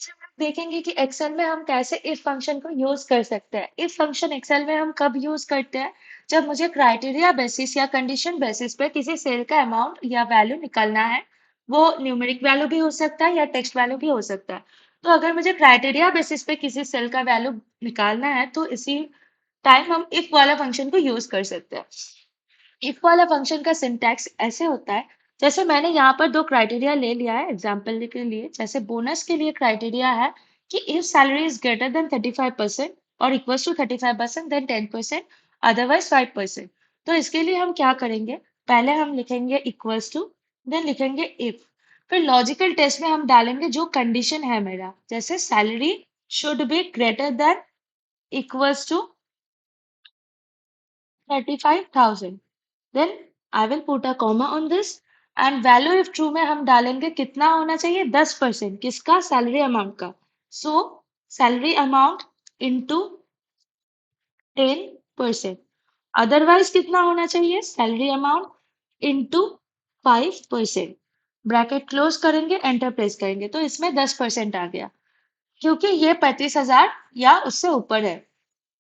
जब हम देखेंगे कि एक्सेल में हम कैसे इफ फंक्शन को यूज कर सकते हैं। इफ फंक्शन एक्सेल में हम कब यूज करते हैं? जब मुझे क्राइटेरिया बेसिस या कंडीशन बेसिस पे किसी सेल का अमाउंट या वैल्यू निकालना है। वो न्यूमेरिक वैल्यू भी हो सकता है या टेक्स्ट वैल्यू भी हो सकता है। तो अगर मुझे क्राइटेरिया बेसिस पे किसी सेल का वैल्यू निकालना है तो इसी टाइम हम इफ वाला फंक्शन को यूज कर सकते हैं। इफ वाला फंक्शन का सिंटैक्स ऐसे होता है, जैसे मैंने यहाँ पर दो क्राइटेरिया ले लिया है एग्जाम्पल के लिए। जैसे बोनस के लिए क्राइटेरिया है कि if salary is greater than 35% और इक्वल्स टू 35% देन 10%, अदरवाइज 5%। तो इसके लिए हम क्या करेंगे? पहले हम लिखेंगे इक्वल्स टू, देन लिखेंगे इफ। फिर लॉजिकल टेस्ट में हम डालेंगे जो कंडीशन है मेरा, जैसे salary should be greater than equals to 35,000। Then I will put a comma on this and value if true में हम डालेंगे कितना होना चाहिए? 10%। किसका? सैलरी अमाउंट का। सो सैलरी अमाउंट इंटू 10%। अदरवाइज कितना होना चाहिए? Salary amount into 5%। Bracket close करेंगे, एंटर प्रेस करेंगे तो इसमें 10% आ गया, क्योंकि ये 35,000 या उससे ऊपर है।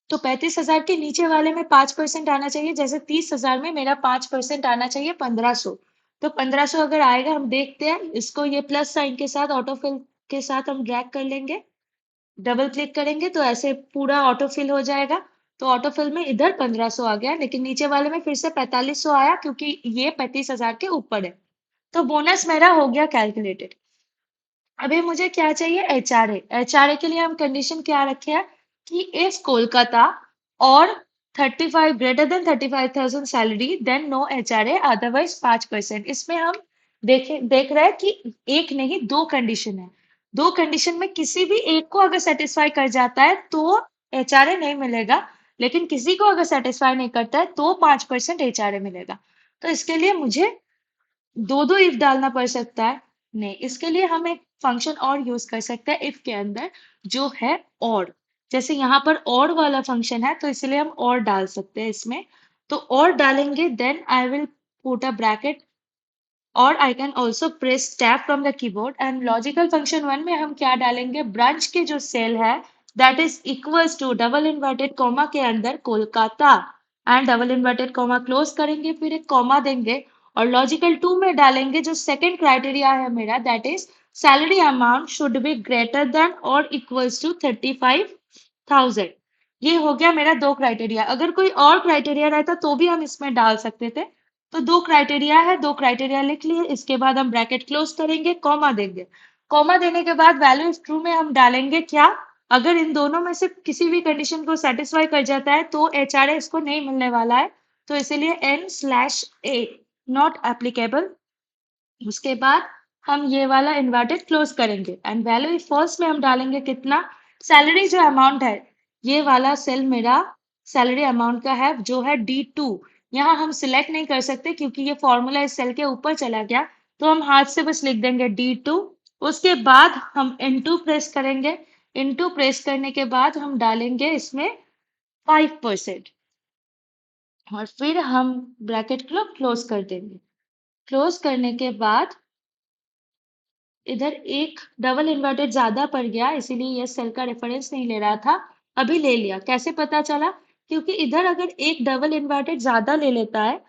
तो 35,000 के नीचे वाले में 5% आना चाहिए। जैसे 30,000 में मेरा 5% आना चाहिए 1,500। तो 1,500 अगर आएगा, हम देखते हैं इसको, ये प्लस साइन के साथ ऑटोफिल के साथ हम ड्रैग कर लेंगे, डबल क्लिक करेंगे तो ऐसे पूरा ऑटोफिल हो जाएगा। तो ऑटोफिल में इधर 1,500 आ गया, लेकिन नीचे वाले में फिर से 4,500 आया क्योंकि ये 35,000 के ऊपर है। तो बोनस मेरा हो गया कैलकुलेटेड। अभी मुझे क्या चाहिए? एचआरए। एचआरए के लिए हम कंडीशन क्या रखे हैं कि इफ कोलकाता और 35 greater than 35,000 salary then no HRA, otherwise 5%। इसमें हम देख रहे हैं कि एक नहीं दो कंडीशन है। दो कंडीशन में किसी भी एक को अगर सेटिस्फाई कर जाता है तो एचआरए नहीं मिलेगा, लेकिन किसी को अगर सेटिस्फाई नहीं करता है तो 5% एचआरए मिलेगा। तो इसके लिए मुझे दो दो इफ डालना पड़ सकता है? नहीं, इसके लिए हम एक फंक्शन और यूज कर सकते हैं इफ के अंदर, जो है और। जैसे यहाँ पर और वाला फंक्शन है तो इसलिए हम और डाल सकते हैं इसमें। तो और डालेंगे, then I will put a bracket और I can also press tab from the keyboard. And logical function one में हम क्या डालेंगे? ब्रांच के जो सेल है that is equals to double inverted comma के अंदर Kolkata, and double inverted comma close करेंगे, फिर एक कॉमा देंगे और लॉजिकल टू में डालेंगे जो सेकंड क्राइटेरिया है मेरा, that is salary amount should be greater then और इक्वल्स टू 35,000। ये हो गया मेरा दो क्राइटेरिया। अगर कोई और क्राइटेरिया रहता तो भी हम इसमें डाल सकते थे। तो दो क्राइटेरिया है, दो क्राइटेरिया लिख लिए। इसके बाद हम ब्रैकेट क्लोज करेंगे, कॉमा देंगे। कॉमा देने के बाद वैल्यू इफ ट्रू में हम डालेंगे क्या? अगर इन दोनों में से किसी भी कंडीशन को सेटिस्फाई कर जाता है तो एचआरए इसको नहीं मिलने वाला है, तो इसीलिए n/a नॉट एप्लीकेबल। उसके बाद हम ये वाला इन्वर्टेड क्लोज करेंगे एंड वैल्यू इफ फॉल्स में हम डालेंगे कितना? सैलरी जो अमाउंट है, ये वाला सेल मेरा सैलरी अमाउंट का है जो है D2। यहाँ हम सिलेक्ट नहीं कर सकते क्योंकि ये फॉर्मूला इस सेल के ऊपर चला गया, तो हम हाथ से बस लिख देंगे D2। उसके बाद हम N2 प्रेस करेंगे। N2 प्रेस करने के बाद हम डालेंगे इसमें 5% और फिर हम ब्रैकेट को क्लोज कर देंगे। क्लोज करने के बाद इधर एक डबल इन्वर्टेड ज्यादा पड़ गया, इसीलिए ये सेल का रेफरेंस नहीं ले रहा था, अभी ले लिया। कैसे पता चला? क्योंकि इधर अगर एक डबल इन्वर्टेड ज्यादा ले लेता है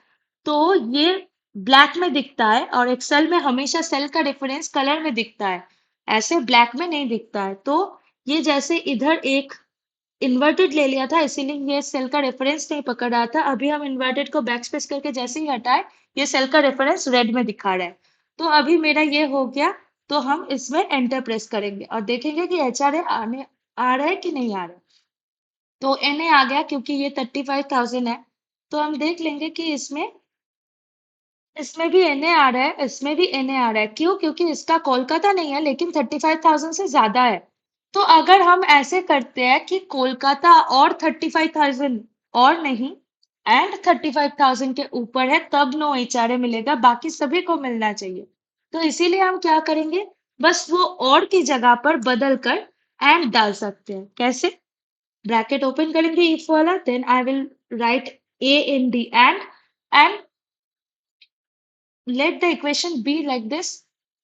तो ये ब्लैक में दिखता है और एक्सेल में हमेशा सेल का रेफरेंस कलर में दिखता है, ऐसे ब्लैक में नहीं दिखता है। तो ये जैसे इधर एक इन्वर्टेड ले लिया था, इसीलिए ये सेल का रेफरेंस नहीं पकड़ रहा था। अभी हम इन्वर्टेड को बैक स्पेस करके जैसे ही हटाए, ये सेल का रेफरेंस रेड में दिखा रहा है। तो अभी मेरा ये हो गया। तो हम इसमें एंटर प्रेस करेंगे और देखेंगे कि एचआरए आने आ रहा है कि नहीं आ रहा है। तो एनए आ गया क्योंकि ये 35,000 है। तो हम देख लेंगे कि इसमें इसमें भी एनए आ रहा है, इसमें भी एनए आ रहा है। क्यों? क्योंकि इसका कोलकाता नहीं है लेकिन 35,000 से ज्यादा है। तो अगर हम ऐसे करते हैं कि कोलकाता और 35,000 और नहीं, एंड 35,000 के ऊपर है, तब नो एचआरए मिलेगा, बाकी सभी को मिलना चाहिए। तो इसीलिए हम क्या करेंगे? बस वो और की जगह पर बदल कर एंड डाल सकते हैं। कैसे? ब्रैकेट ओपन करेंगे इफ वाला, then I will write a in the end let the equation be like this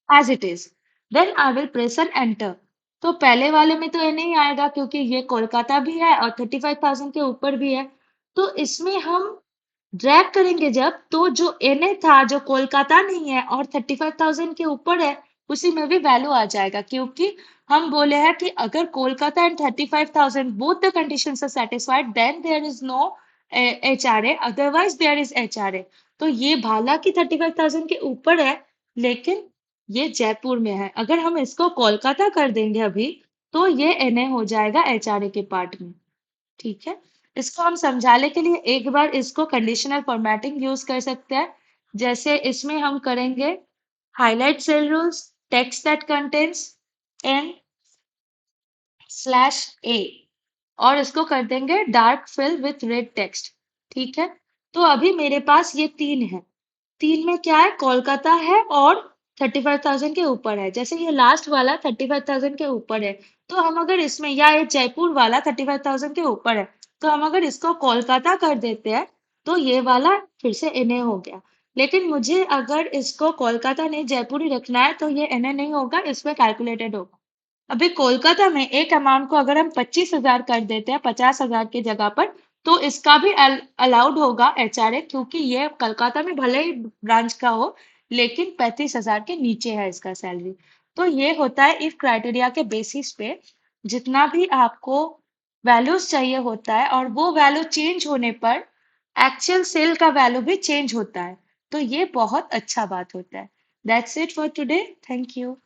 as it is. Then I will press an enter. तो पहले वाले में तो ये नहीं आएगा क्योंकि ये कोलकाता भी है और 35,000 के ऊपर भी है। तो इसमें हम ड्रैग करेंगे जब, तो जो एनए था जो कोलकाता नहीं है और 35,000 के ऊपर है, उसी में भी वैल्यू आ जाएगा, क्योंकि हम बोले हैं कि अगर Kolkata and 35,000 both the conditions are satisfied then there is no HRA, otherwise there is HRA. तो ये भाला की 35,000 के ऊपर है, लेकिन ये जयपुर में है। अगर हम इसको कोलकाता कर देंगे अभी, तो ये एनए हो जाएगा एचआरए के पार्ट में। ठीक है, इसको हम समझाने के लिए एक बार इसको कंडीशनल फॉर्मेटिंग यूज कर सकते हैं। जैसे इसमें हम करेंगे highlight cell rules text that contains N slash A, और इसको कर देंगे dark fill with red text. ठीक है, तो अभी मेरे पास ये तीन है। तीन में क्या है, कोलकाता है और 35,000 के ऊपर है। जैसे ये लास्ट वाला 35,000 के ऊपर है, तो हम अगर इसमें, या ये जयपुर वाला 35,000 के ऊपर है, तो हम अगर इसको कोलकाता कर देते हैं, तो ये वाला फिर से एनए हो गया। लेकिन मुझे अगर इसको कोलकाता नहीं जयपुर ही रखना है, तो ये एनए नहीं होगा, इसमें कैलकुलेटेड होगा। अभी कोलकाता में एक अमाउंट को अगर हम 25,000 कर देते हैं 50,000 की जगह पर, तो इसका भी अलाउड होगा एचआरए, क्योंकि ये कोलकाता में भले ही ब्रांच का हो, लेकिन 35,000 के नीचे है इसका सैलरी। तो ये होता है इफ क्राइटेरिया के बेसिस पे, जितना भी आपको वैल्यूज चाहिए होता है, और वो वैल्यू चेंज होने पर एक्चुअल सेल का वैल्यू भी चेंज होता है। तो ये बहुत अच्छा बात होता है। That's it for today, thank you.